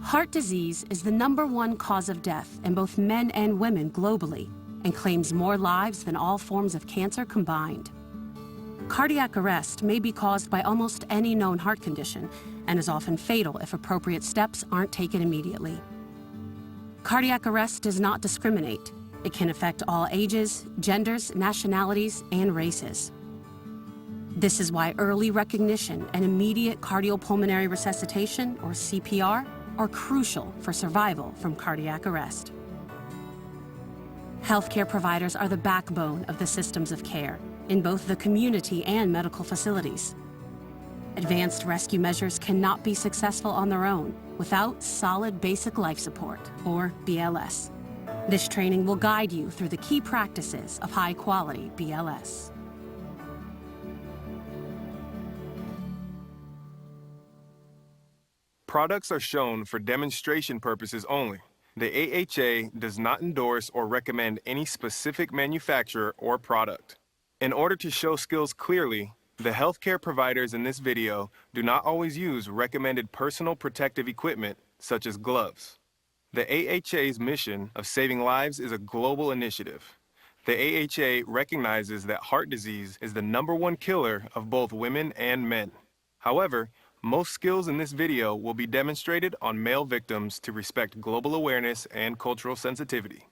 Heart disease is the #1 cause of death in both men and women globally and claims more lives than all forms of cancer combined. Cardiac arrest may be caused by almost any known heart condition and is often fatal if appropriate steps aren't taken immediately. Cardiac arrest does not discriminate. It can affect all ages, genders, nationalities, and races. This is why early recognition and immediate cardiopulmonary resuscitation, or CPR, are crucial for survival from cardiac arrest. Healthcare providers are the backbone of the systems of care in both the community and medical facilities. Advanced rescue measures cannot be successful on their own without solid basic life support, or BLS. This training will guide you through the key practices of high-quality BLS. Products are shown for demonstration purposes only. The AHA does not endorse or recommend any specific manufacturer or product. In order to show skills clearly, the healthcare providers in this video do not always use recommended personal protective equipment, such as gloves. The AHA's mission of saving lives is a global initiative. The AHA recognizes that heart disease is the #1 killer of both women and men. However, most skills in this video will be demonstrated on male victims to respect global awareness and cultural sensitivity.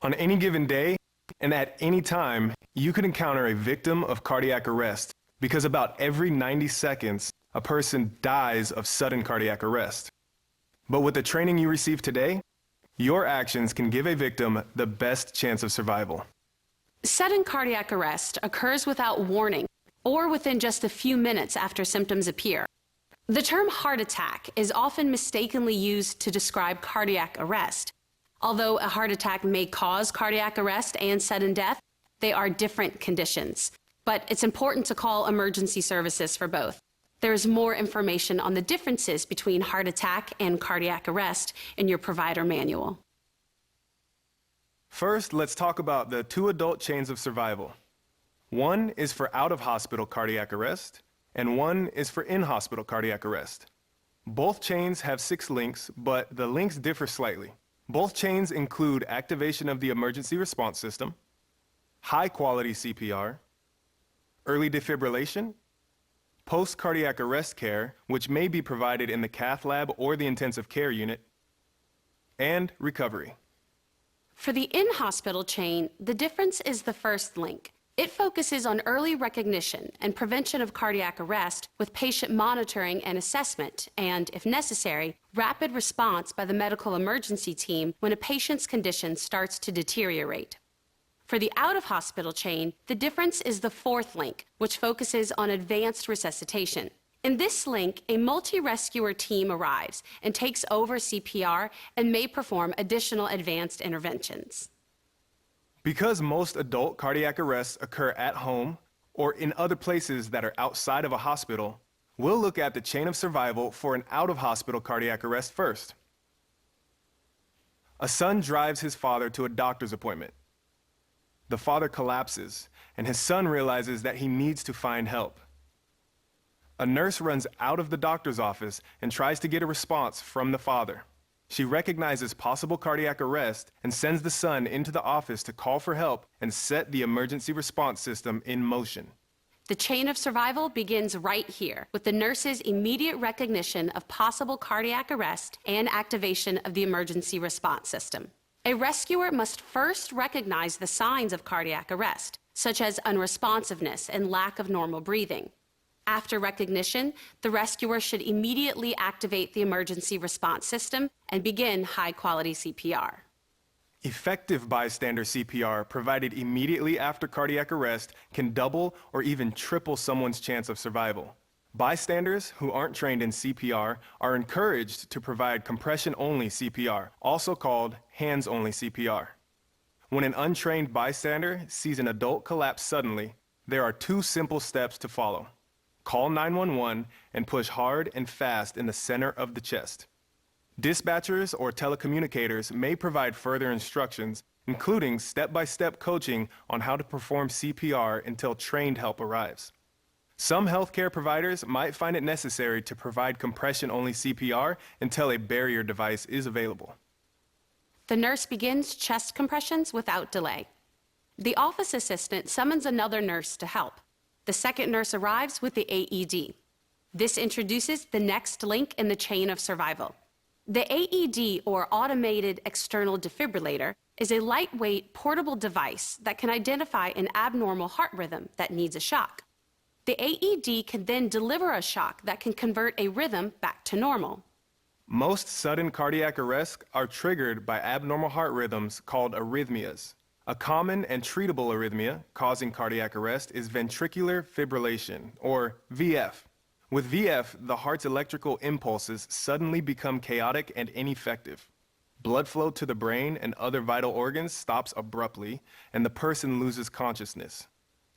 On any given day and at any time, you could encounter a victim of cardiac arrest because about every 90 seconds, a person dies of sudden cardiac arrest. But with the training you receive today, your actions can give a victim the best chance of survival. Sudden cardiac arrest occurs without warning or within just a few minutes after symptoms appear. The term heart attack is often mistakenly used to describe cardiac arrest. Although a heart attack may cause cardiac arrest and sudden death, they are different conditions. But it's important to call emergency services for both. There is more information on the differences between heart attack and cardiac arrest in your provider manual. First, let's talk about the 2 adult chains of survival. One is for out-of-hospital cardiac arrest, and one is for in-hospital cardiac arrest. Both chains have 6 links, but the links differ slightly. Both chains include activation of the emergency response system, high-quality CPR, early defibrillation, post-cardiac arrest care, which may be provided in the cath lab or the intensive care unit, and recovery. For the in-hospital chain, the difference is the first link. It focuses on early recognition and prevention of cardiac arrest with patient monitoring and assessment and, if necessary, rapid response by the medical emergency team when a patient's condition starts to deteriorate. For the out-of-hospital chain, the difference is the 4th link, which focuses on advanced resuscitation. In this link, a multi-rescuer team arrives and takes over CPR and may perform additional advanced interventions. Because most adult cardiac arrests occur at home or in other places that are outside of a hospital, we'll look at the chain of survival for an out-of-hospital cardiac arrest first. A son drives his father to a doctor's appointment. The father collapses, and his son realizes that he needs to find help. A nurse runs out of the doctor's office and tries to get a response from the father. She recognizes possible cardiac arrest and sends the son into the office to call for help and set the emergency response system in motion. The chain of survival begins right here, with the nurse's immediate recognition of possible cardiac arrest and activation of the emergency response system. A rescuer must first recognize the signs of cardiac arrest, such as unresponsiveness and lack of normal breathing. After recognition, the rescuer should immediately activate the emergency response system and begin high-quality CPR. Effective bystander CPR provided immediately after cardiac arrest can double or even triple someone's chance of survival. Bystanders who aren't trained in CPR are encouraged to provide compression-only CPR, also called hands-only CPR. When an untrained bystander sees an adult collapse suddenly, there are 2 simple steps to follow. Call 911 and push hard and fast in the center of the chest. Dispatchers or telecommunicators may provide further instructions, including step-by-step coaching on how to perform CPR until trained help arrives. Some healthcare providers might find it necessary to provide compression-only CPR until a barrier device is available. The nurse begins chest compressions without delay. The office assistant summons another nurse to help. The second nurse arrives with the AED. This introduces the next link in the chain of survival. The AED, or Automated External Defibrillator, is a lightweight, portable device that can identify an abnormal heart rhythm that needs a shock. The AED can then deliver a shock that can convert a rhythm back to normal. Most sudden cardiac arrests are triggered by abnormal heart rhythms called arrhythmias. A common and treatable arrhythmia causing cardiac arrest is ventricular fibrillation, or VF. With VF, the heart's electrical impulses suddenly become chaotic and ineffective. Blood flow to the brain and other vital organs stops abruptly, and the person loses consciousness.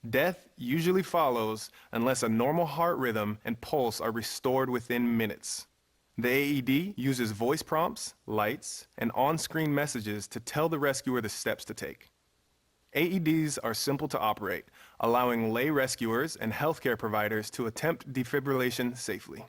Death usually follows unless a normal heart rhythm and pulse are restored within minutes. The AED uses voice prompts, lights, and on-screen messages to tell the rescuer the steps to take. AEDs are simple to operate, allowing lay rescuers and healthcare providers to attempt defibrillation safely.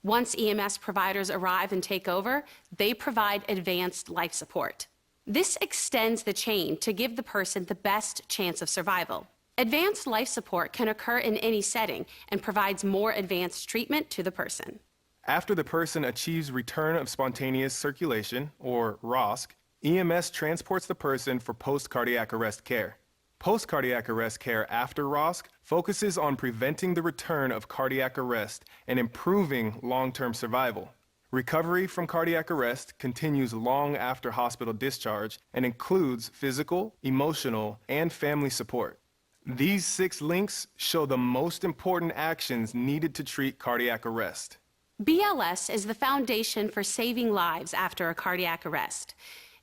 Once EMS providers arrive and take over, they provide advanced life support. This extends the chain to give the person the best chance of survival. Advanced life support can occur in any setting and provides more advanced treatment to the person. After the person achieves return of spontaneous circulation, or ROSC, EMS transports the person for post-cardiac arrest care. Post-cardiac arrest care after ROSC focuses on preventing the return of cardiac arrest and improving long-term survival. Recovery from cardiac arrest continues long after hospital discharge and includes physical, emotional, and family support. These 6 links show the most important actions needed to treat cardiac arrest. BLS is the foundation for saving lives after a cardiac arrest.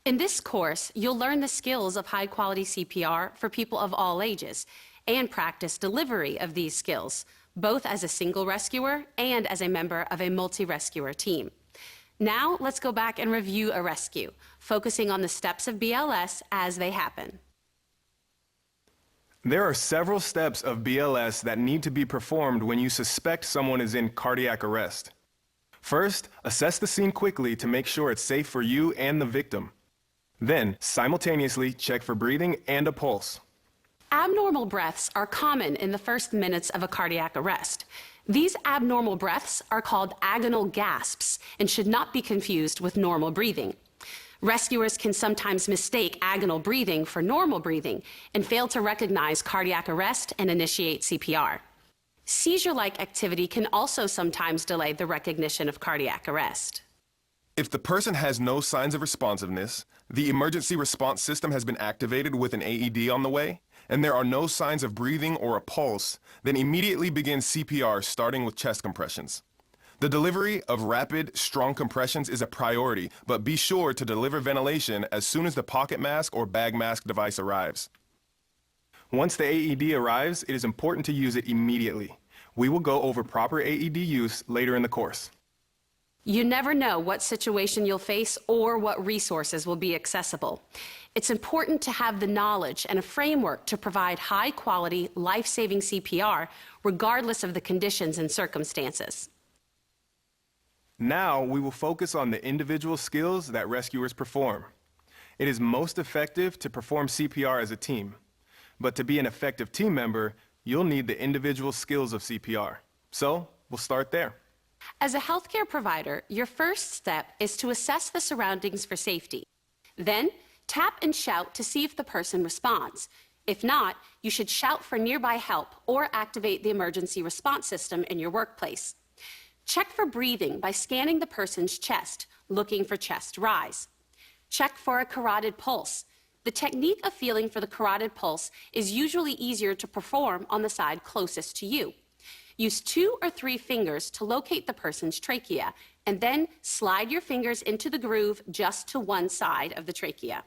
In this course, you'll learn the skills of high-quality CPR for people of all ages and practice delivery of these skills, both as a single rescuer and as a member of a multi-rescuer team. Now, let's go back and review a rescue, focusing on the steps of BLS as they happen. There are several steps of BLS that need to be performed when you suspect someone is in cardiac arrest. First, assess the scene quickly to make sure it's safe for you and the victim. Then, simultaneously check for breathing and a pulse. Abnormal breaths are common in the first minutes of a cardiac arrest. These abnormal breaths are called agonal gasps and should not be confused with normal breathing. Rescuers can sometimes mistake agonal breathing for normal breathing and fail to recognize cardiac arrest and initiate CPR. Seizure-like activity can also sometimes delay the recognition of cardiac arrest. If the person has no signs of responsiveness, the emergency response system has been activated with an AED on the way, and there are no signs of breathing or a pulse, then immediately begin CPR starting with chest compressions. The delivery of rapid, strong compressions is a priority, but be sure to deliver ventilation as soon as the pocket mask or bag mask device arrives. Once the AED arrives, it is important to use it immediately. We will go over proper AED use later in the course. You never know what situation you'll face or what resources will be accessible. It's important to have the knowledge and a framework to provide high-quality, life-saving CPR, regardless of the conditions and circumstances. Now, we will focus on the individual skills that rescuers perform. It is most effective to perform CPR as a team. But to be an effective team member, you'll need the individual skills of CPR. So, we'll start there. As a healthcare provider, your first step is to assess the surroundings for safety. Then, tap and shout to see if the person responds. If not, you should shout for nearby help or activate the emergency response system in your workplace. Check for breathing by scanning the person's chest, looking for chest rise. Check for a carotid pulse. The technique of feeling for the carotid pulse is usually easier to perform on the side closest to you. Use 2 or 3 fingers to locate the person's trachea, and then slide your fingers into the groove just to one side of the trachea.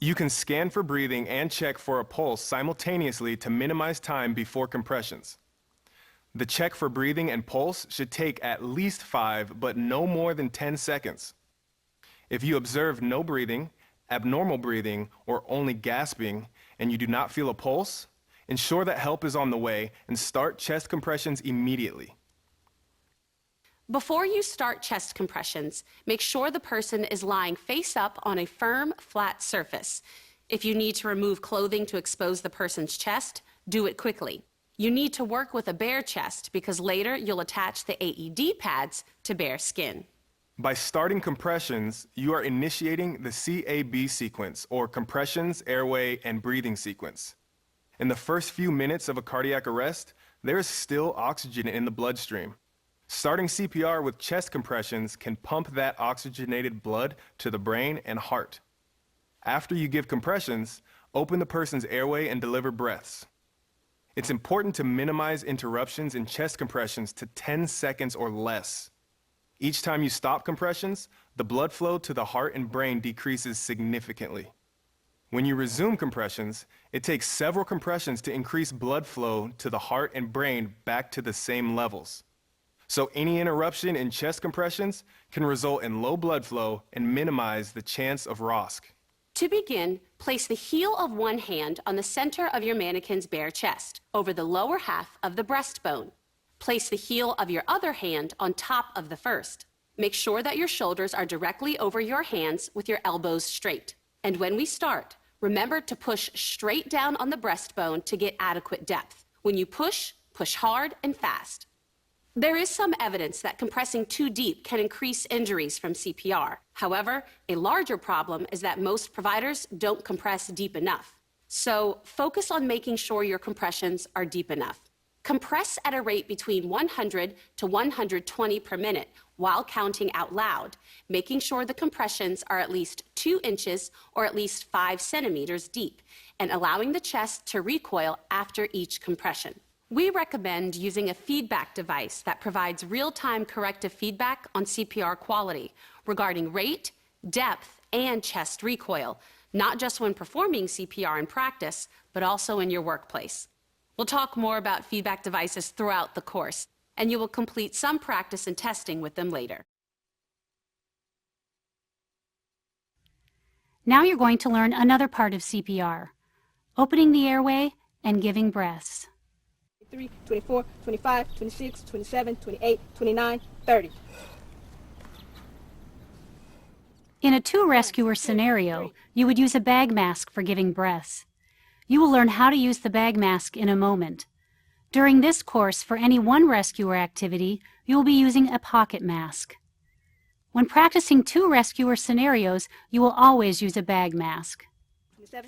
You can scan for breathing and check for a pulse simultaneously to minimize time before compressions. The check for breathing and pulse should take at least 5, but no more than 10 seconds. If you observe no breathing, abnormal breathing, or only gasping, and you do not feel a pulse, ensure that help is on the way and start chest compressions immediately. Before you start chest compressions, make sure the person is lying face up on a firm, flat surface. If you need to remove clothing to expose the person's chest, do it quickly. You need to work with a bare chest because later you'll attach the AED pads to bare skin. By starting compressions, you are initiating the CAB sequence, or compressions, airway, and breathing sequence. In the first few minutes of a cardiac arrest, there is still oxygen in the bloodstream. Starting CPR with chest compressions can pump that oxygenated blood to the brain and heart. After you give compressions, open the person's airway and deliver breaths. It's important to minimize interruptions in chest compressions to 10 seconds or less. Each time you stop compressions, the blood flow to the heart and brain decreases significantly. When you resume compressions, it takes several compressions to increase blood flow to the heart and brain back to the same levels. So any interruption in chest compressions can result in low blood flow and minimize the chance of ROSC. To begin, place the heel of one hand on the center of your mannequin's bare chest, over the lower half of the breastbone. Place the heel of your other hand on top of the first. Make sure that your shoulders are directly over your hands with your elbows straight. And when we start, remember to push straight down on the breastbone to get adequate depth. When you push, push hard and fast. There is some evidence that compressing too deep can increase injuries from CPR. However, a larger problem is that most providers don't compress deep enough. So focus on making sure your compressions are deep enough. Compress at a rate between 100 to 120 per minute while counting out loud, making sure the compressions are at least 2 inches or at least 5 centimeters deep, and allowing the chest to recoil after each compression. We recommend using a feedback device that provides real-time corrective feedback on CPR quality regarding rate, depth, and chest recoil, not just when performing CPR in practice, but also in your workplace. We'll talk more about feedback devices throughout the course, and you will complete some practice and testing with them later. Now you're going to learn another part of CPR, opening the airway and giving breaths. 23, 24, 25, 26, 27, 28, 29, 30. In a two-rescuer scenario, you would use a bag mask for giving breaths. You will learn how to use the bag mask in a moment. During this course, for any one rescuer activity, you will be using a pocket mask. When practicing two rescuer scenarios, you will always use a bag mask.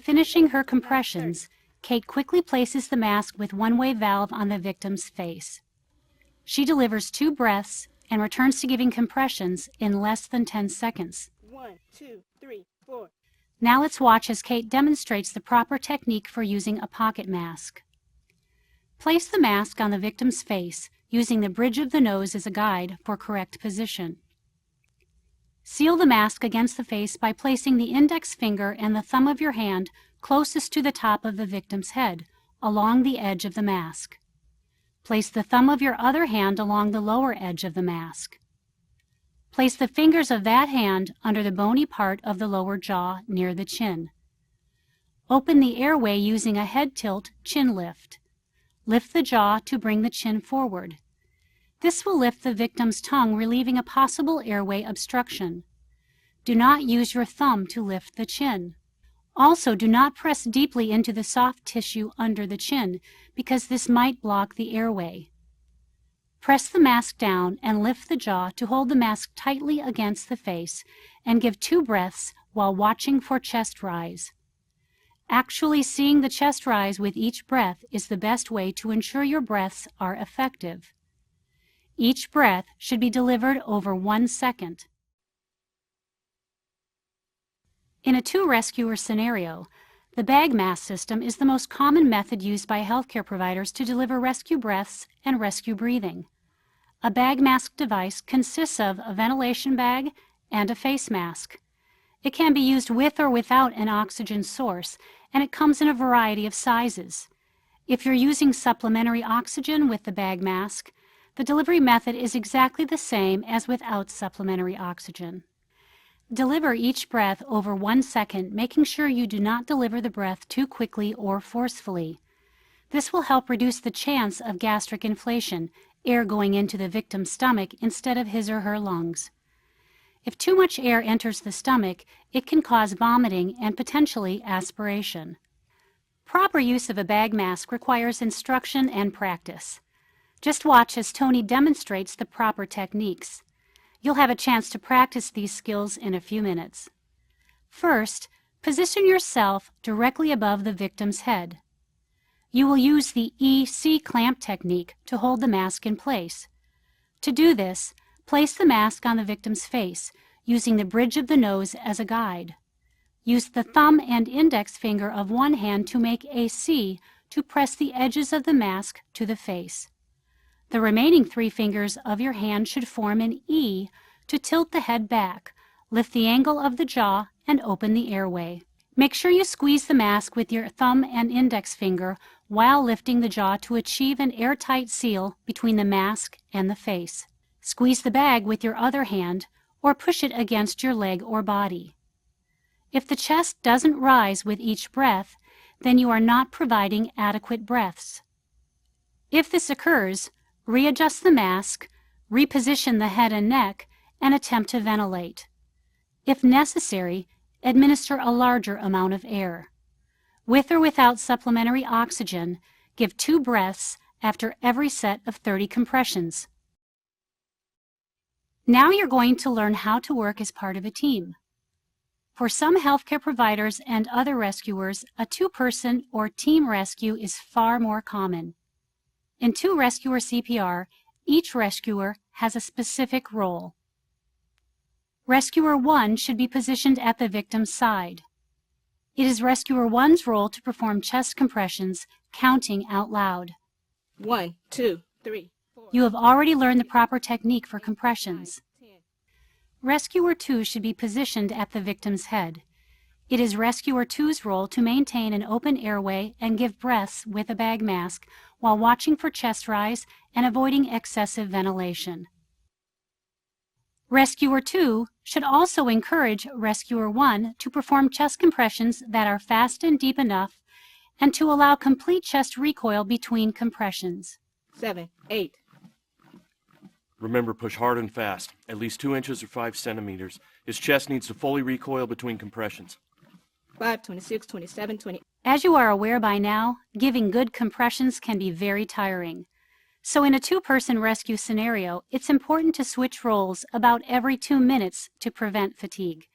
Finishing her compressions, Kate quickly places the mask with one-way valve on the victim's face. She delivers 2 breaths and returns to giving compressions in less than 10 seconds. 1, 2, 3, 4. Now let's watch as Kate demonstrates the proper technique for using a pocket mask. Place the mask on the victim's face, using the bridge of the nose as a guide for correct position. Seal the mask against the face by placing the index finger and the thumb of your hand closest to the top of the victim's head, along the edge of the mask. Place the thumb of your other hand along the lower edge of the mask. Place the fingers of that hand under the bony part of the lower jaw near the chin. Open the airway using a head tilt chin lift. Lift the jaw to bring the chin forward. This will lift the victim's tongue, relieving a possible airway obstruction. Do not use your thumb to lift the chin. Also, do not press deeply into the soft tissue under the chin, because this might block the airway. Press the mask down and lift the jaw to hold the mask tightly against the face and give 2 breaths while watching for chest rise. Actually seeing the chest rise with each breath is the best way to ensure your breaths are effective. Each breath should be delivered over 1 second. In a 2-rescuer scenario, the bag mask system is the most common method used by healthcare providers to deliver rescue breaths and rescue breathing. A bag mask device consists of a ventilation bag and a face mask. It can be used with or without an oxygen source, and it comes in a variety of sizes. If you're using supplementary oxygen with the bag mask, the delivery method is exactly the same as without supplementary oxygen. Deliver each breath over 1 second, making sure you do not deliver the breath too quickly or forcefully. This will help reduce the chance of gastric inflation, air going into the victim's stomach instead of his or her lungs. If too much air enters the stomach, it can cause vomiting and potentially aspiration. Proper use of a bag mask requires instruction and practice. Just watch as Tony demonstrates the proper techniques. You'll have a chance to practice these skills in a few minutes. First, position yourself directly above the victim's head. You will use the E-C clamp technique to hold the mask in place. To do this, place the mask on the victim's face, using the bridge of the nose as a guide. Use the thumb and index finger of one hand to make a C to press the edges of the mask to the face. The remaining 3 fingers of your hand should form an E to tilt the head back, lift the angle of the jaw, and open the airway. Make sure you squeeze the mask with your thumb and index finger while lifting the jaw to achieve an airtight seal between the mask and the face. Squeeze the bag with your other hand or push it against your leg or body. If the chest doesn't rise with each breath, then you are not providing adequate breaths. If this occurs, readjust the mask, reposition the head and neck, and attempt to ventilate. If necessary, administer a larger amount of air. With or without supplementary oxygen, give 2 breaths after every set of 30 compressions. Now you're going to learn how to work as part of a team. For some healthcare providers and other rescuers, a 2-person or team rescue is far more common. In 2-rescuer CPR, each rescuer has a specific role. Rescuer 1 should be positioned at the victim's side. It is Rescuer 1's role to perform chest compressions, counting out loud. 1, 2, 3, 4. You have already learned the proper technique for compressions. Rescuer 2 should be positioned at the victim's head. It is Rescuer 2's role to maintain an open airway and give breaths with a bag mask while watching for chest rise and avoiding excessive ventilation. Rescuer 2 should also encourage Rescuer 1 to perform chest compressions that are fast and deep enough and to allow complete chest recoil between compressions. 7, 8. Remember, push hard and fast, at least 2 inches or 5 centimeters. His chest needs to fully recoil between compressions. 5, 26, 27, 28. As you are aware by now, giving good compressions can be very tiring. So in a 2-person rescue scenario, it's important to switch roles about every 2 minutes to prevent fatigue.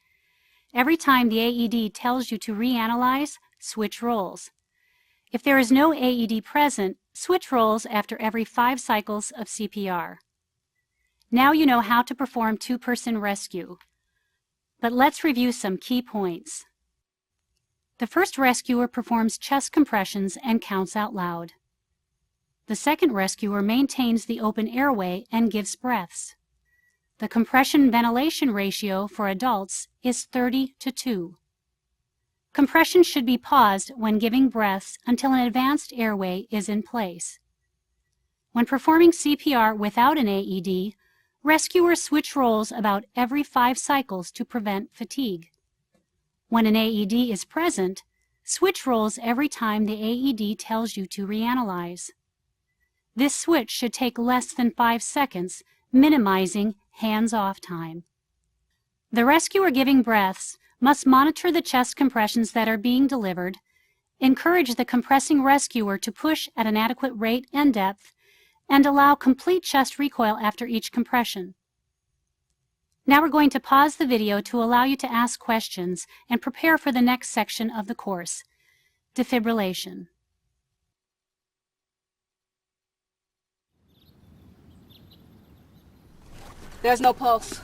Every time the AED tells you to reanalyze, switch roles. If there is no AED present, switch roles after every 5 cycles of CPR. Now you know how to perform 2-person rescue. But let's review some key points. The first rescuer performs chest compressions and counts out loud. The second rescuer maintains the open airway and gives breaths. The compression-ventilation ratio for adults is 30:2. Compression should be paused when giving breaths until an advanced airway is in place. When performing CPR without an AED, rescuers switch roles about every 5 cycles to prevent fatigue. When an AED is present, switch roles every time the AED tells you to reanalyze. This switch should take less than 5 seconds, minimizing hands-off time. The rescuer giving breaths must monitor the chest compressions that are being delivered, encourage the compressing rescuer to push at an adequate rate and depth, and allow complete chest recoil after each compression. Now we're going to pause the video to allow you to ask questions and prepare for the next section of the course, defibrillation. There's no pulse.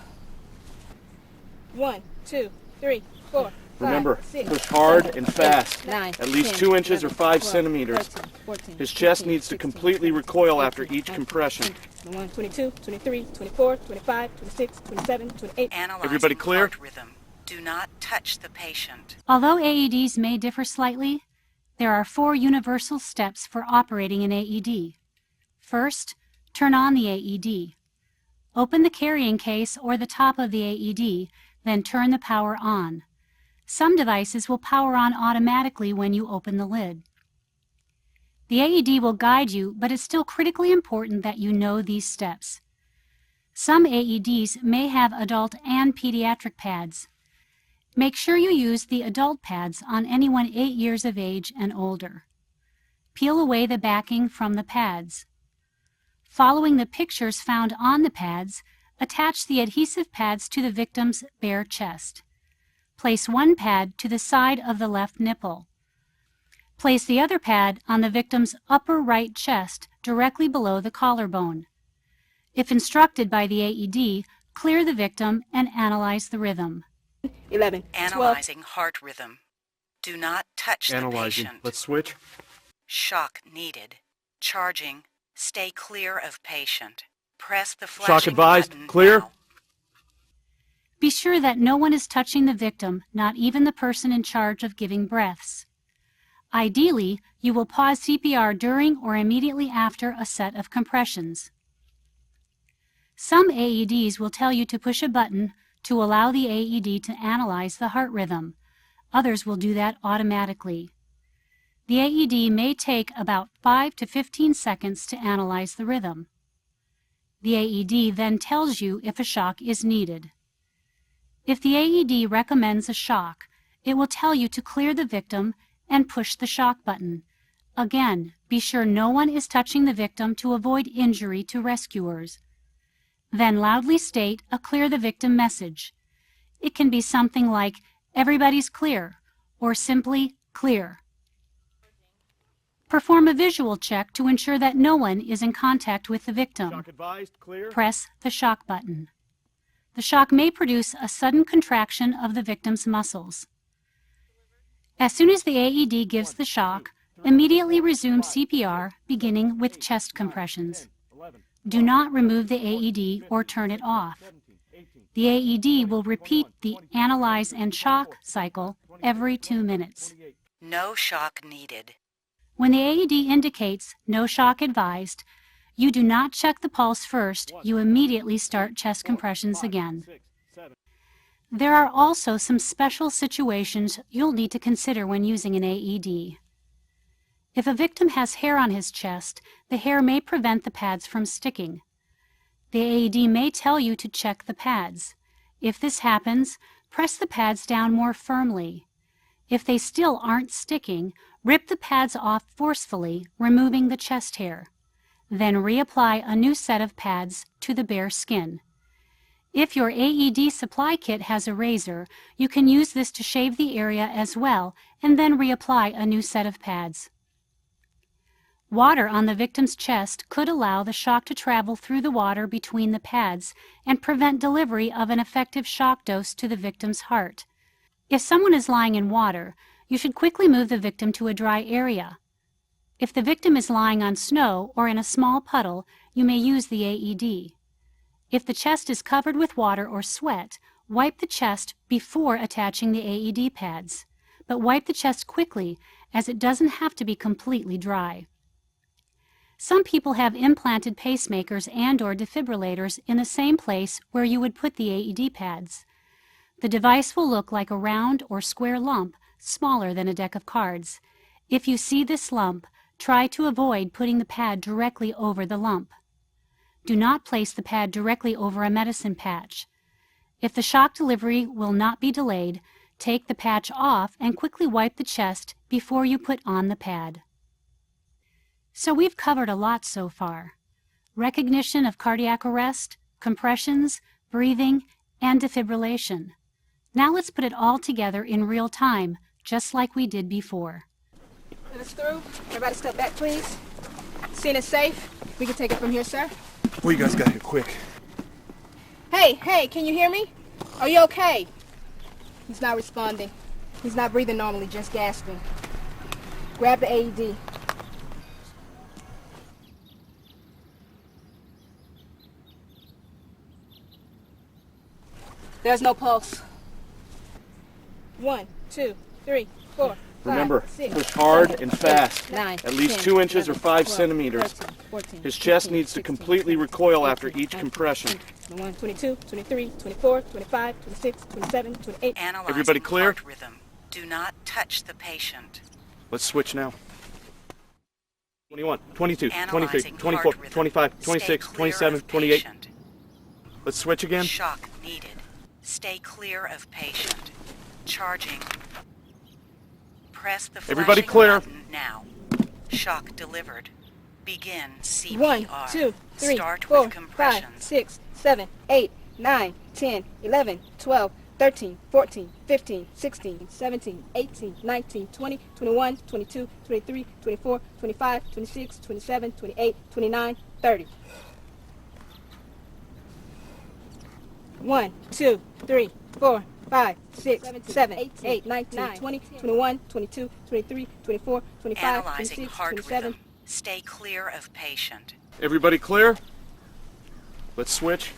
1, 2, 3, 4. Remember, 5, 6, push hard 7, and fast, 9, at least 10, 2 inches or 11, 5 12, centimeters. 13, 14, His chest 15, needs to 16, completely 17, recoil after 18, each 19, compression. 21, 22, 23, 24, 25, 26, 27, 28. Analyzing Everybody clear? heart rhythm. Do not touch the patient. Although AEDs may differ slightly, There are 4 universal steps for operating an AED. First, turn on the AED. Open the carrying case or the top of the AED, then turn the power on. Some devices will power on automatically when you open the lid. The AED will guide you, but it's still critically important that you know these steps. Some AEDs may have adult and pediatric pads. Make sure you use the adult pads on anyone 8 years of age and older. Peel away the backing from the pads. Following the pictures found on the pads, attach the adhesive pads to the victim's bare chest. Place one pad to the side of the left nipple. Place the other pad on the victim's upper right chest directly below the collarbone. If instructed by the AED, clear the victim and analyze the rhythm. 11, 12. Analyzing heart rhythm. Do not touch the Analyzing. patient. Let's switch. Shock needed. Charging. Stay clear of patient. Press the Shock flashing advised. button Clear. now. Be sure that no one is touching the victim, not even the person in charge of giving breaths. Ideally, you will pause CPR during or immediately after a set of compressions. Some AEDs will tell you to push a button to allow the AED to analyze the heart rhythm. Others will do that automatically. The AED may take about 5 to 15 seconds to analyze the rhythm. The AED then tells you if a shock is needed. If the AED recommends a shock, it will tell you to clear the victim and push the shock button. Again, be sure no one is touching the victim to avoid injury to rescuers. Then loudly state a clear the victim message. It can be something like, "Everybody's clear," or simply, "Clear." Perform a visual check to ensure that no one is in contact with the victim. Shock advised. Clear. Press the shock button. The shock may produce a sudden contraction of the victim's muscles. As soon as the AED gives the shock, immediately resume CPR, beginning with chest compressions. Do not remove the AED or turn it off. The AED will repeat the analyze and shock cycle every 2 minutes. No shock needed. When the AED indicates no shock advised, you do not check the pulse first, you immediately start chest compressions again. There are also some special situations you'll need to consider when using an AED. If a victim has hair on his chest, the hair may prevent the pads from sticking. The AED may tell you to check the pads. If this happens, press the pads down more firmly. If they still aren't sticking, rip the pads off forcefully, removing the chest hair. Then reapply a new set of pads to the bare skin. If your AED supply kit has a razor, you can use this to shave the area as well and then reapply a new set of pads. Water on the victim's chest could allow the shock to travel through the water between the pads and prevent delivery of an effective shock dose to the victim's heart. If someone is lying in water, you should quickly move the victim to a dry area. If the victim is lying on snow or in a small puddle, you may use the AED. If the chest is covered with water or sweat, wipe the chest before attaching the AED pads, but wipe the chest quickly as it doesn't have to be completely dry. Some people have implanted pacemakers and/or defibrillators in the same place where you would put the AED pads. The device will look like a round or square lump, smaller than a deck of cards. If you see this lump, try to avoid putting the pad directly over the lump. Do not place the pad directly over a medicine patch. If the shock delivery will not be delayed, take the patch off and quickly wipe the chest before you put on the pad. So we've covered a lot so far. Recognition of cardiac arrest, compressions, breathing, and defibrillation. Now let's put it all together in real time, just like we did before. Let us through. Everybody step back, please. Scene is safe. We can take it from here, sir. Well, you guys got here quick. Hey, can you hear me? Are you okay? He's not responding. He's not breathing normally, just gasping. Grab the AED. There's no pulse. 1, 2, 3, 4. Remember, 6, push hard 7, and 8, fast. 9, At least 10, 2 inches or 11, 5 12, centimeters. 13, 14, His chest 15, needs to 16, completely 17, recoil 18, after each 19, compression. 21, 22, 23, 24, 25, 26, 27, 28. Analyzing Everybody clear? heart rhythm. Do not touch the patient. Let's switch now. 21, 22, 23, Analyzing 24, heart rhythm. 25, 26, Stay clear 27, of 28. patient. Let's switch again. Shock needed. Stay clear of patient. Charging. Press the Everybody flashing clear. button now. Shock delivered. Begin CPR. 1, 2, 3, Start 4, with 5, compressions. 6, 7, 8, 9, 10, 11, 12, 13, 14, 15, 16, 17, 18, 19, 20, 21, 22, 23, 24, 25, 26, 27, 28, 29, 30. 1, 2, 3, 4, 5, 6, 7, 8, 19, 20, 21, 22, 23, 24, 25, Analyzing 26, heart 27. rhythm. Stay clear of patient. Everybody clear? Let's switch.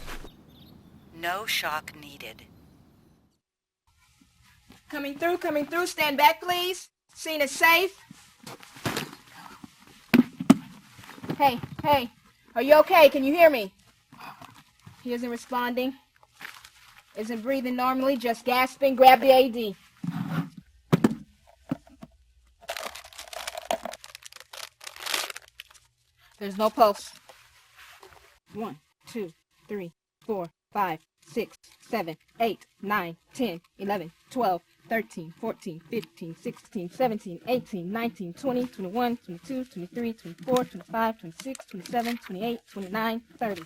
No shock needed. Coming through. Stand back, please. Scene is safe. Hey. Are you okay? Can you hear me? He isn't responding. Isn't breathing normally, just gasping. Grab the AD. There's no pulse. 1, 2, 3, 4, 5, 6, 7, 8, 9, 10, 11, 12, 13, 14, 15, 16, 17, 18, 19, 20, 21, 22, 23, 24, 25, 26, 27, 28, 29, 30.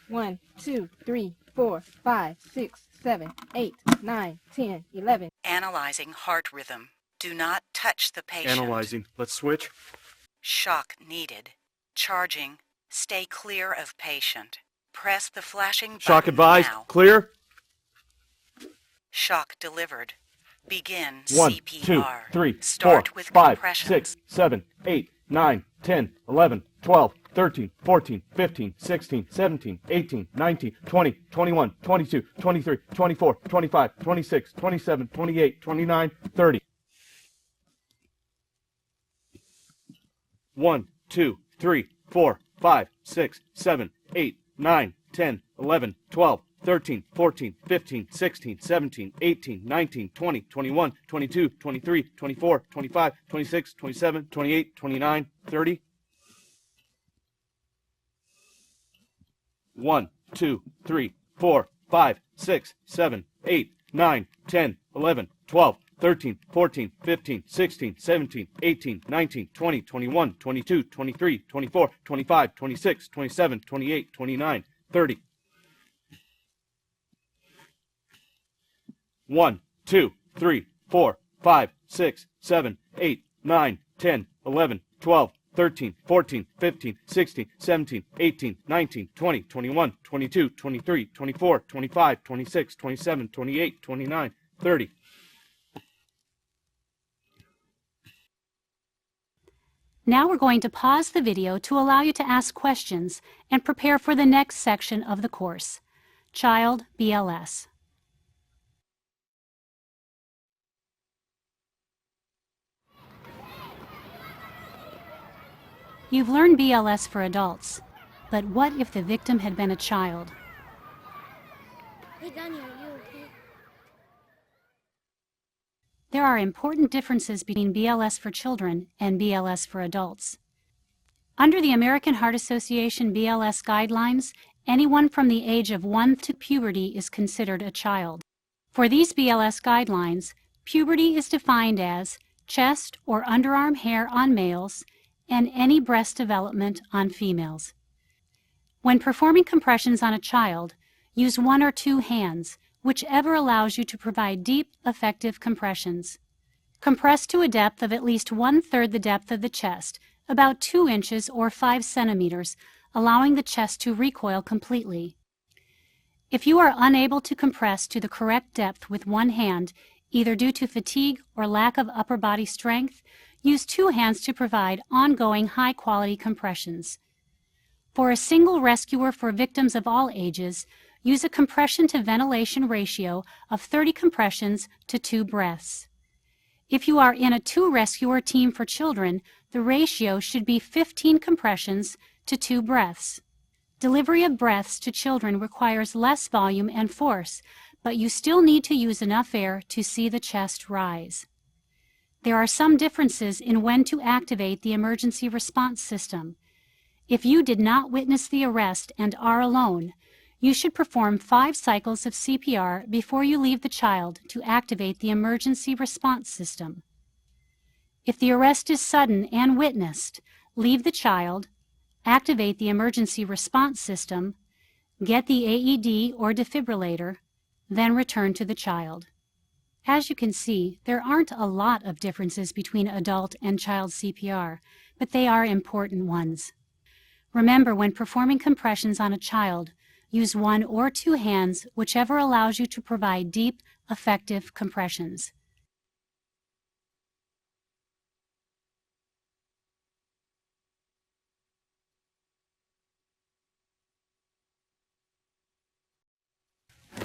1, 2, 3, 4, 5, 6, 7, 8, 9, 10, 11. Analyzing heart rhythm. Do not touch the patient. Analyzing. Let's switch. Shock needed. Charging. Stay clear of patient. Press the flashing button Shock advised. now. Clear. Shock delivered. Begin 1, CPR. 2, 3, 4, Start with 5, compressions. 6, 7, 8, 9, 10, 11, 12, 13, 14, 15, 16, 17, 18, 19, 20, 21, 22, 23, 24, 25, 26, 27, 28, 29, 30. 1, 2, 3, 4, 5, 6, 7, 8, 9, 10, 11, 12, 13, 14, 15, 16, 17, 18, 19, 20, 21, 22, 23, 24, 25, 26, 27, 28, 29, 30. 1, 2, 3, 4, 5, 6, 7, 8, 9, 10, 11, 12, 13, 14, 15, 16, 17, 18, 19, 20, 21, 22, 23, 24, 25, 26, 27, 28, 29, 30. 1, 2, 3, 4, 5, 6, 7, 8, 9, 10, 11, 12, 13, 14, 15, 16, 17, 18, 19, 20, 21, 22, 23, 24, 25, 26, 27, 28, 29, 30. Now we're going to pause the video to allow you to ask questions and prepare for the next section of the course, Child BLS. You've learned BLS for adults, but what if the victim had been a child? Hey, Donnie, are you okay? There are important differences between BLS for children and BLS for adults. Under the American Heart Association BLS guidelines, anyone from the age of 1 to puberty is considered a child. For these BLS guidelines, puberty is defined as chest or underarm hair on males and any breast development on females. When performing compressions on a child, use 1 or 2 hands, whichever allows you to provide deep, effective compressions. Compress to a depth of at least 1/3 the depth of the chest, about 2 inches or 5 centimeters, allowing the chest to recoil completely. If you are unable to compress to the correct depth with 1 hand, either due to fatigue or lack of upper body strength, use 2 hands to provide ongoing high-quality compressions. For a single rescuer for victims of all ages, use a compression to ventilation ratio of 30 compressions to 2 breaths. If you are in a 2 rescuer team for children, the ratio should be 15 compressions to 2 breaths. Delivery of breaths to children requires less volume and force, but you still need to use enough air to see the chest rise. There are some differences in when to activate the emergency response system. If you did not witness the arrest and are alone, you should perform 5 cycles of CPR before you leave the child to activate the emergency response system. If the arrest is sudden and witnessed, leave the child, activate the emergency response system, get the AED or defibrillator, then return to the child. As you can see, there aren't a lot of differences between adult and child CPR, but they are important ones. Remember, when performing compressions on a child, use 1 or 2 hands, whichever allows you to provide deep, effective compressions.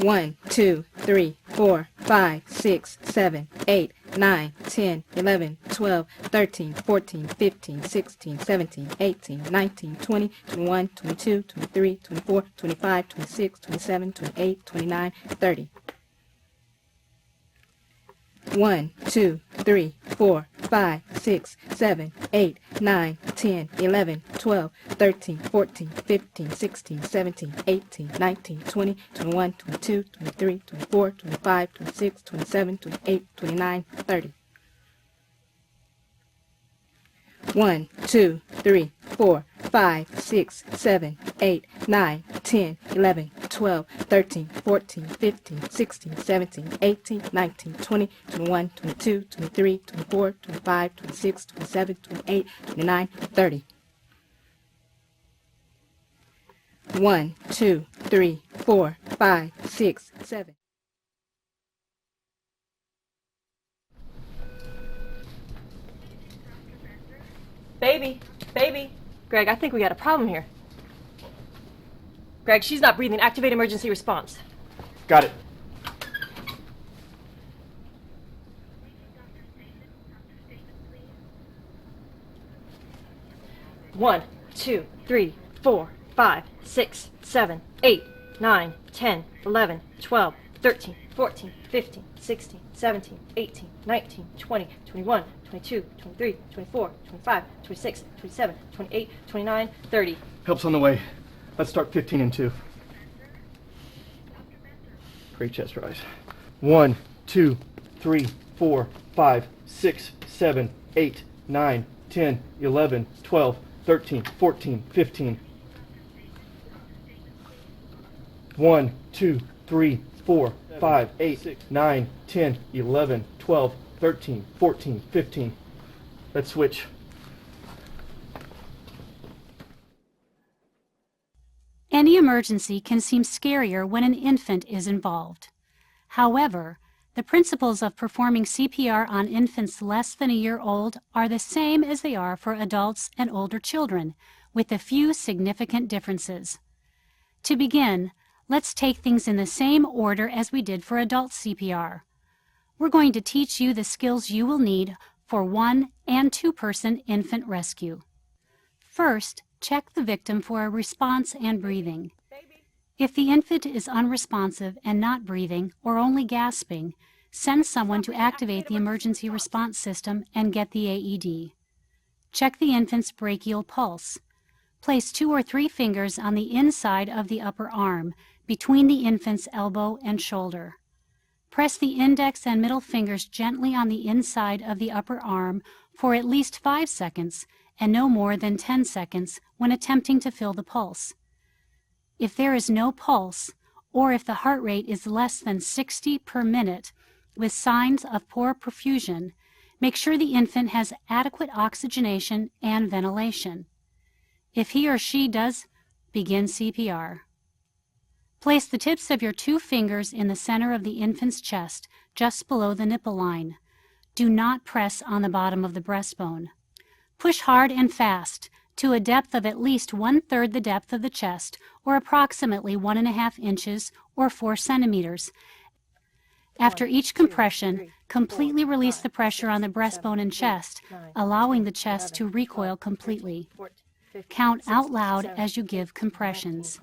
One, 2, 3, 4, 5, 6, 7, 8, 9, 10, 11, 12, 13, 14, 15, 16, 17, 18, 19, 20, 21, 22, 23, 24, 25, 26, 27, 28, 29, 30. 1, 2, 3, 4, 5, 6, 7, 8, 9, 10, 11, 12, 13, 14, 15, 16, 17, 18, 19, 20, 21, 22, 23, 24, 25, 26, 27, 28, 29, 30. 1, 2, 3, 4, 5, 6, 7, 8, 9, 10, 11, 12, 13, 14, 15, 16, 17, 18, 19, 20, 21, 22, 23, 24, 25, 26, 27, 28, 29, 30. 1, 2, 3, 4, 5, 6, 7. Baby. Greg, I think we got a problem here. Greg, she's not breathing. Activate emergency response. Got it. One, 2, 3, 4, 5, 6, 7, 8, 9, 10, 11, 12, 13, 14, 15, 16, 17, 18, 19, 20, 21, 22, 23, 24, 25, 26, 27, 28, 29, 30. Help's on the way. Let's start 15 and 2. Great chest rise. 1, 2, 3, 4, 5, 6, 7, 8, 9, 10, 11, 12, 13, 14, 15. 1, 2, 3, 4, 5, 8, 9, 10, 11, 12, 13, 14, 15. Let's switch. Any emergency can seem scarier when an infant is involved. However, the principles of performing CPR on infants less than a year old are the same as they are for adults and older children, with a few significant differences. To begin, let's take things in the same order as we did for adult CPR. We're going to teach you the skills you will need for 1- and 2-person infant rescue. First, check the victim for a response and breathing. If the infant is unresponsive and not breathing or only gasping, send someone to activate the emergency response system and get the AED. Check the infant's brachial pulse. Place 2 or 3 fingers on the inside of the upper arm, between the infant's elbow and shoulder. Press the index and middle fingers gently on the inside of the upper arm for at least 5 seconds and no more than 10 seconds when attempting to feel the pulse. If there is no pulse, or if the heart rate is less than 60 per minute with signs of poor perfusion, make sure the infant has adequate oxygenation and ventilation. If he or she does, begin CPR. Place the tips of your 2 fingers in the center of the infant's chest, just below the nipple line. Do not press on the bottom of the breastbone. Push hard and fast, to a depth of at least 1/3 the depth of the chest, or approximately 1.5 inches or 4 centimeters. After each compression, completely release the pressure on the breastbone and chest, allowing the chest to recoil completely. Count out loud as you give compressions.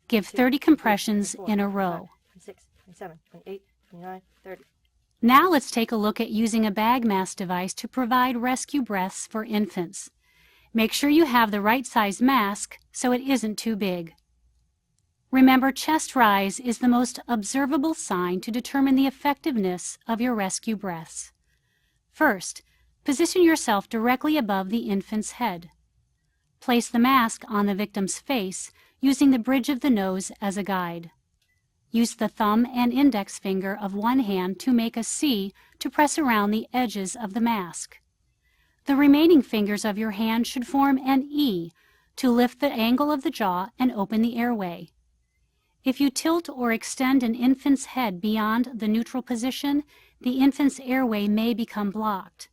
Give 30 compressions in a row. Now let's take a look at using a bag mask device to provide rescue breaths for infants. Make sure you have the right size mask so it isn't too big. Remember, chest rise is the most observable sign to determine the effectiveness of your rescue breaths. First, position yourself directly above the infant's head. Place the mask on the victim's face using the bridge of the nose as a guide. Use the thumb and index finger of one hand to make a C to press around the edges of the mask. The remaining fingers of your hand should form an E to lift the angle of the jaw and open the airway. If you tilt or extend an infant's head beyond the neutral position, the infant's airway may become blocked.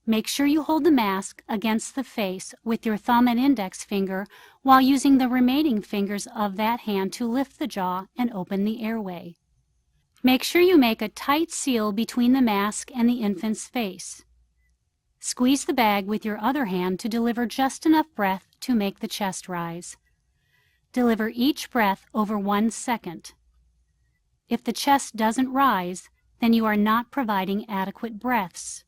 Make sure you hold the mask against the face with your thumb and index finger while using the remaining fingers of that hand to lift the jaw and open the airway. Make sure you make a tight seal between the mask and the infant's face. Squeeze the bag with your other hand to deliver just enough breath to make the chest rise. Deliver each breath over 1 second. If the chest doesn't rise, then you are not providing adequate breaths.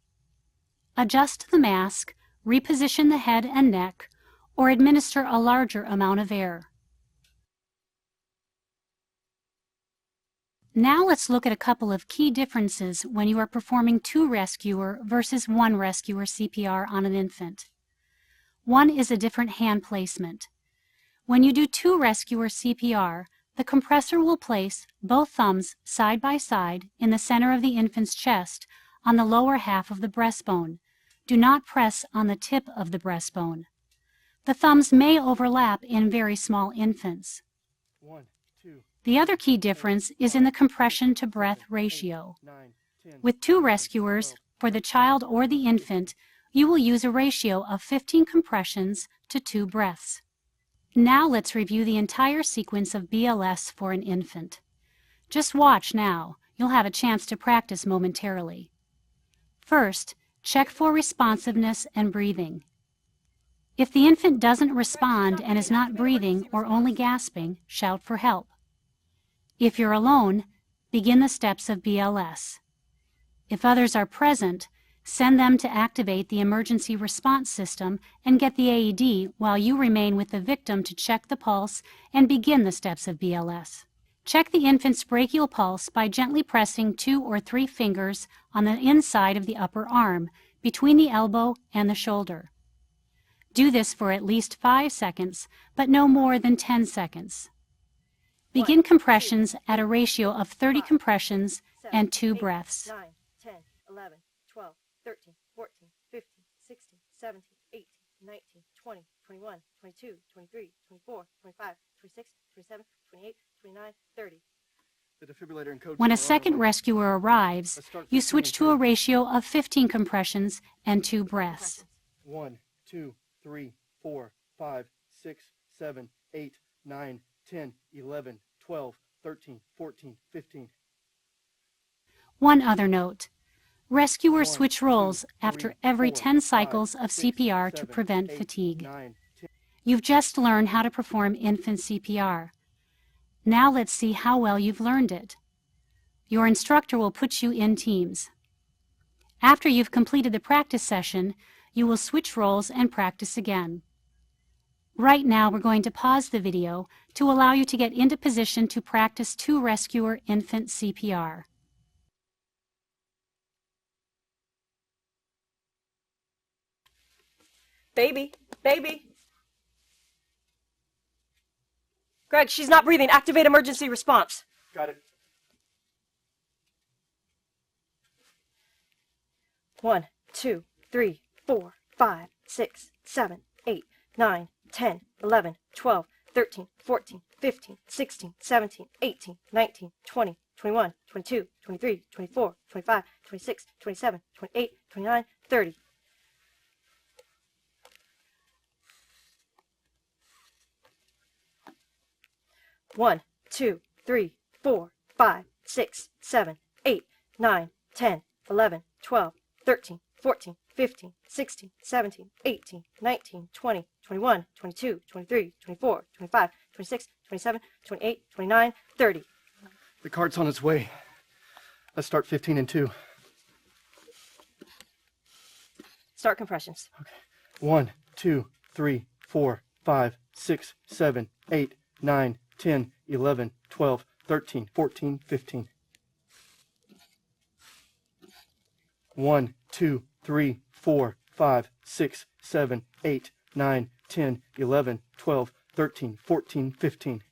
Adjust the mask, reposition the head and neck, or administer a larger amount of air. Now let's look at a couple of key differences when you are performing 2 rescuer versus 1 rescuer CPR on an infant. One is a different hand placement. When you do 2 rescuer CPR, the compressor will place both thumbs side by side in the center of the infant's chest on the lower half of the breastbone. Do not press on the tip of the breastbone. The thumbs may overlap in very small infants. The other key difference is in the compression to breath ratio. With 2 rescuers, for the child or the infant, you will use a ratio of 15 compressions to 2 breaths. Now let's review the entire sequence of BLS for an infant. Just watch now. You'll have a chance to practice momentarily. First, check for responsiveness and breathing. If the infant doesn't respond and is not breathing or only gasping, shout for help. If you're alone, begin the steps of BLS. If others are present, send them to activate the emergency response system and get the AED while you remain with the victim to check the pulse and begin the steps of BLS. Check the infant's brachial pulse by gently pressing 2 or 3 fingers on the inside of the upper arm, between the elbow and the shoulder. Do this for at least 5 seconds, but no more than 10 seconds. Begin compressions at a ratio of 30 compressions and 2 breaths. 9, 10, 11, 12, 13, 14, 15, 16, 17, 18, 19, 20, 21, 22, 23, 24, 25, 26, 27, 28, 29, 30. When a second rescuer arrives, you switch to a ratio of 15 compressions and 2 breaths. 1, 2, 3, 4, 5, 6, 7, 8, 9, 10, 11, 12, 13, 14, 15. One other note. Rescuers switch roles after every 10 cycles of CPR to prevent fatigue. You've just learned how to perform infant CPR. Now let's see how well you've learned it. Your instructor will put you in teams. After you've completed the practice session, you will switch roles and practice again. Right now we're going to pause the video to allow you to get into position to practice 2 rescuer infant CPR. Baby, baby. Greg, she's not breathing. Activate emergency response. Got it. 1, 2, 3, 4, 5, 6, 7, 8, 9, 10, 11, 12, 13, 14, 15, 16, 17, 18, 19, 20, 21, 22, 23, 24, 25, 26, 27, 28, 29, 30. 1, 2, 3, 4, 5, 6, 7, 8, 9, 10, 11, 12, 13, 14, 15, 16, 17, 18, 19, 20, 21, 22, 23, 24, 25, 26, 27, 28, 29, 30. The cart's on its way. Let's start 15 and 2. Start compressions. 1, 2, 3, 4, 5, 6, 7, 8, 9, 10, 11, 12, 13, 14, 15. 1, 2, 3, 4, 5, 6, 7, 8, 9, 10, 11, 12, 13, 14, 15.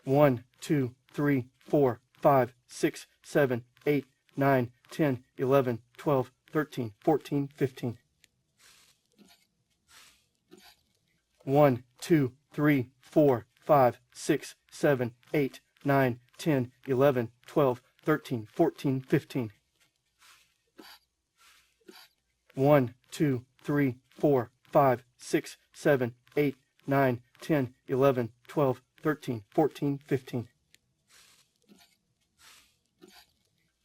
1, 2, 3, 4, 5, 6, 7, 8, 9, 10, 11, 12, 13, 14, 15. 1, 2, 3, 4, 5, 6, 7, 8, 9, 10, 11, 12, 13, 14, 15. 1, 2, 3, 4, 5, 6, 7, 8, 9, 10, 11, 12, 13, 14, 15.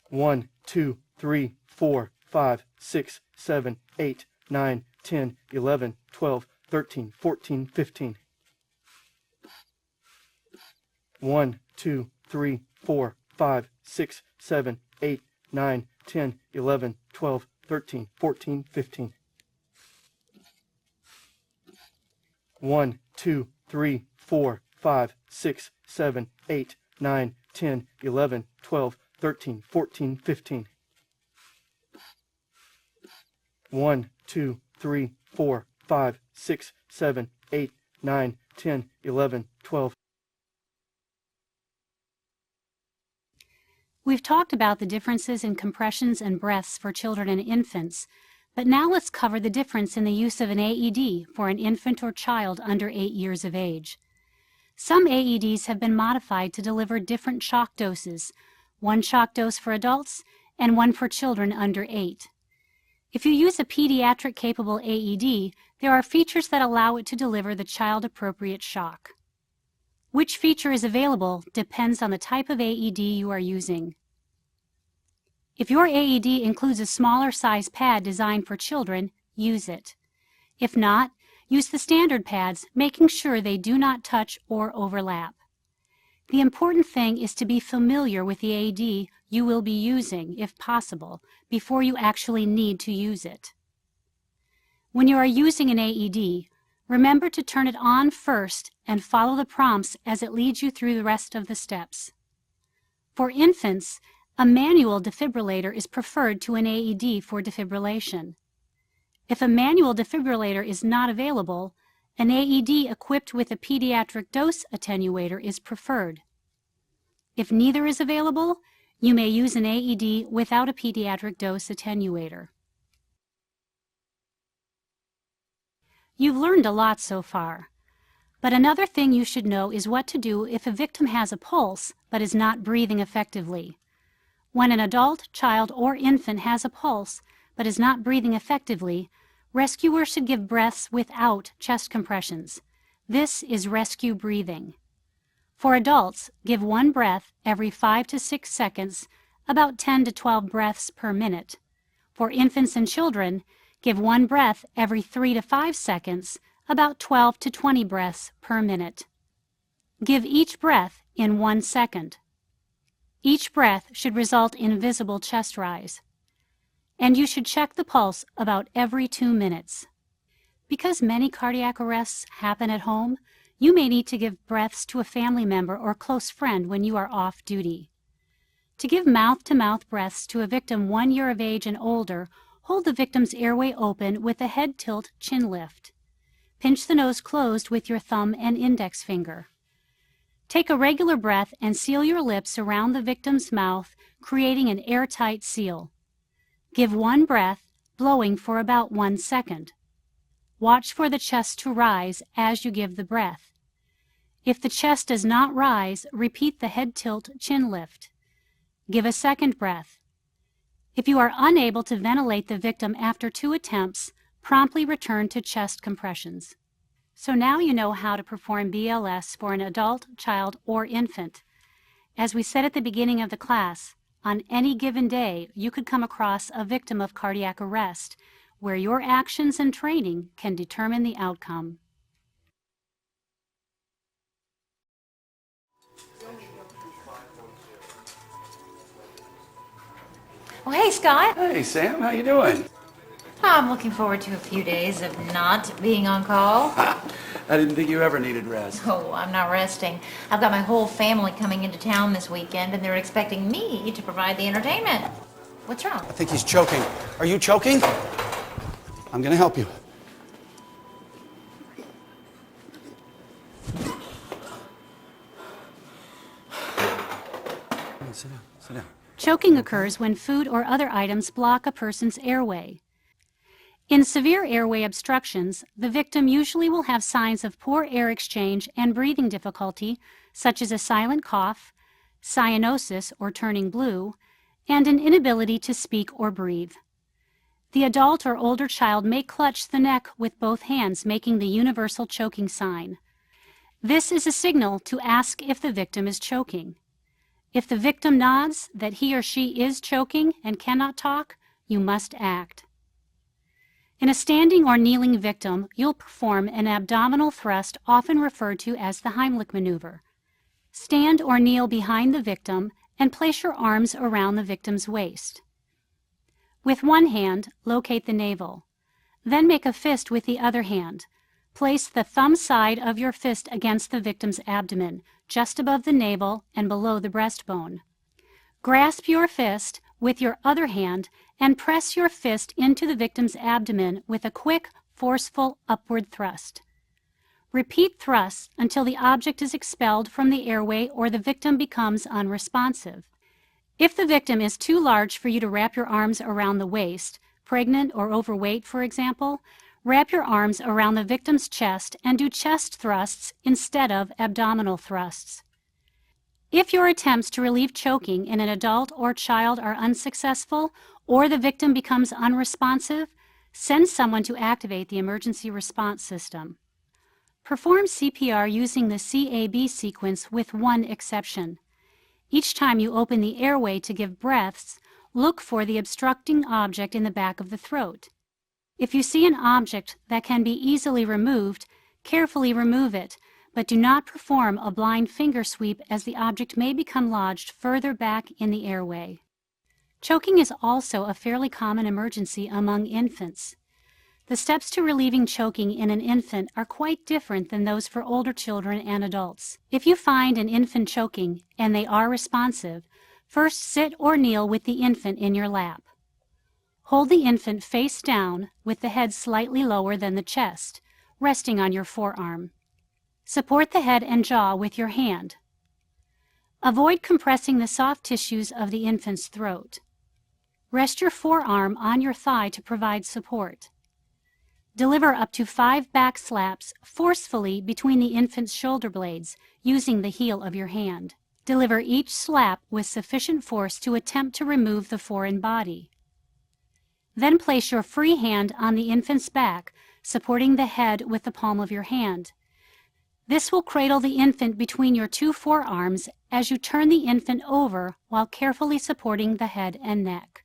1, 2, 3, 4, 5, 6, 7, 8, 9, 10, 11, 12, 13, 14, 15. 1, 2, 3, 4, 5, 6, 7, 8, 9, 10, 11, 12, 13, 14, 15. 1, 2, 3, 4, 5, 6, 7, 8, 9, 10, 11, 12, 13, 14, 15. 1, 2, 3, 4, 5, 6, 7, 8, 9, 10, 11, 12. We've talked about the differences in compressions and breaths for children and infants, but now let's cover the difference in the use of an AED for an infant or child under 8 years of age. Some AEDs have been modified to deliver different shock doses, one shock dose for adults and one for children under 8. If you use a pediatric-capable AED, there are features that allow it to deliver the child-appropriate shock. Which feature is available depends on the type of AED you are using. If your AED includes a smaller size pad designed for children, use it. If not, use the standard pads, making sure they do not touch or overlap. The important thing is to be familiar with the AED you will be using, if possible, before you actually need to use it. When you are using an AED, remember to turn it on first and follow the prompts as it leads you through the rest of the steps. For infants, a manual defibrillator is preferred to an AED for defibrillation. If a manual defibrillator is not available, an AED equipped with a pediatric dose attenuator is preferred. If neither is available, you may use an AED without a pediatric dose attenuator. You've learned a lot so far, but another thing you should know is what to do if a victim has a pulse but is not breathing effectively. When an adult, child, or infant has a pulse but is not breathing effectively, rescuers should give breaths without chest compressions. This is rescue breathing. For adults, give one breath every 5 to 6 seconds, about 10 to 12 breaths per minute. For infants and children, give one breath every 3 to 5 seconds, about 12 to 20 breaths per minute. Give each breath in 1 second. Each breath should result in visible chest rise. And you should check the pulse about every 2 minutes. Because many cardiac arrests happen at home, you may need to give breaths to a family member or close friend when you are off duty. To give mouth-to-mouth breaths to a victim 1 year of age and older, hold the victim's airway open with a head tilt chin lift. Pinch the nose closed with your thumb and index finger. Take a regular breath and seal your lips around the victim's mouth, creating an airtight seal. Give one breath, blowing for about 1 second. Watch for the chest to rise as you give the breath. If the chest does not rise, repeat the head tilt chin lift. Give a second breath. If you are unable to ventilate the victim after 2 attempts, promptly return to chest compressions. So now you know how to perform BLS for an adult, child, or infant. As we said at the beginning of the class, on any given day, you could come across a victim of cardiac arrest, where your actions and training can determine the outcome. Well, hey, Scott. Hey, Sam, how you doing? I'm looking forward to a few days of not being on call. I didn't think you ever needed rest. Oh, I'm not resting. I've got my whole family coming into town this weekend, and they're expecting me to provide the entertainment. What's wrong? I think he's choking. Are you choking? I'm gonna help you. Sit down, sit down. Choking occurs when food or other items block a person's airway. In severe airway obstructions, the victim usually will have signs of poor air exchange and breathing difficulty, such as a silent cough, cyanosis or turning blue, and an inability to speak or breathe. The adult or older child may clutch the neck with both hands, making the universal choking sign. This is a signal to ask if the victim is choking. If the victim nods that he or she is choking and cannot talk, you must act. In a standing or kneeling victim, you'll perform an abdominal thrust often referred to as the Heimlich maneuver. Stand or kneel behind the victim and place your arms around the victim's waist. With one hand, locate the navel. Then make a fist with the other hand. Place the thumb side of your fist against the victim's abdomen, just above the navel and below the breastbone. Grasp your fist with your other hand and press your fist into the victim's abdomen with a quick, forceful upward thrust. Repeat thrusts until the object is expelled from the airway or the victim becomes unresponsive. If the victim is too large for you to wrap your arms around the waist, pregnant or overweight for example, wrap your arms around the victim's chest and do chest thrusts instead of abdominal thrusts. If your attempts to relieve choking in an adult or child are unsuccessful or the victim becomes unresponsive, send someone to activate the emergency response system. Perform CPR using the CAB sequence with one exception. Each time you open the airway to give breaths, look for the obstructing object in the back of the throat. If you see an object that can be easily removed, carefully remove it, but do not perform a blind finger sweep as the object may become lodged further back in the airway. Choking is also a fairly common emergency among infants. The steps to relieving choking in an infant are quite different than those for older children and adults. If you find an infant choking and they are responsive, first sit or kneel with the infant in your lap. Hold the infant face down with the head slightly lower than the chest, resting on your forearm. Support the head and jaw with your hand. Avoid compressing the soft tissues of the infant's throat. Rest your forearm on your thigh to provide support. Deliver up to 5 back slaps forcefully between the infant's shoulder blades using the heel of your hand. Deliver each slap with sufficient force to attempt to remove the foreign body. Then place your free hand on the infant's back, supporting the head with the palm of your hand. This will cradle the infant between your 2 forearms as you turn the infant over while carefully supporting the head and neck.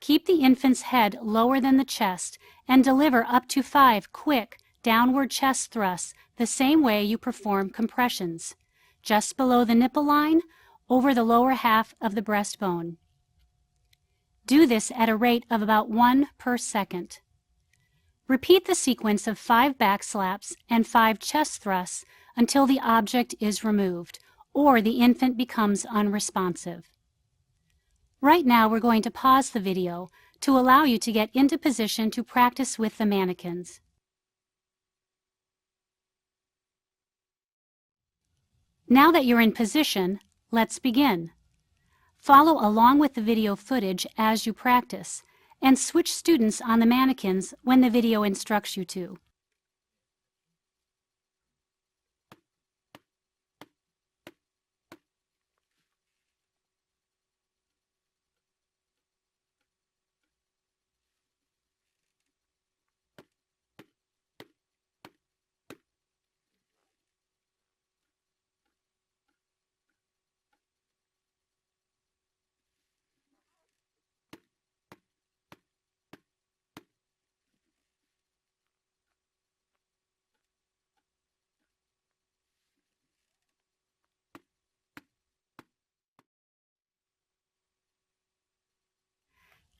Keep the infant's head lower than the chest and deliver up to 5 quick downward chest thrusts the same way you perform compressions, just below the nipple line, over the lower half of the breastbone. Do this at a rate of about 1 per second. Repeat the sequence of 5 back slaps and 5 chest thrusts until the object is removed or the infant becomes unresponsive. Right now we're going to pause the video to allow you to get into position to practice with the mannequins. Now that you're in position, let's begin. Follow along with the video footage as you practice, and switch students on the mannequins when the video instructs you to.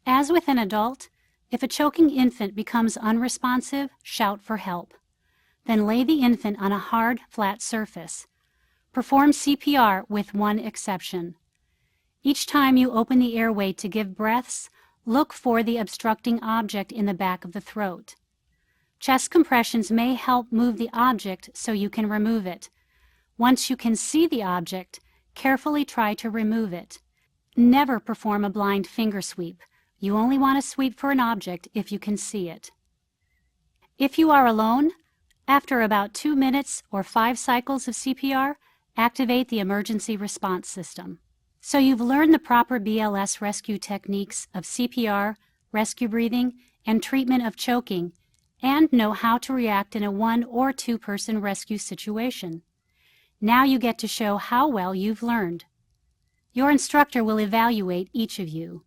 As with an adult, if a choking infant becomes unresponsive, shout for help. Then lay the infant on a hard, flat surface. Perform CPR with one exception. Each time you open the airway to give breaths, look for the obstructing object in the back of the throat. Chest compressions may help move the object so you can remove it. Once you can see the object, carefully try to remove it. Never perform a blind finger sweep. You only want to sweep for an object if you can see it. If you are alone, after about 2 minutes or 5 cycles of CPR, activate the emergency response system. So you've learned the proper BLS rescue techniques of CPR, rescue breathing, and treatment of choking, and know how to react in a 1 or 2 person rescue situation. Now you get to show how well you've learned. Your instructor will evaluate each of you.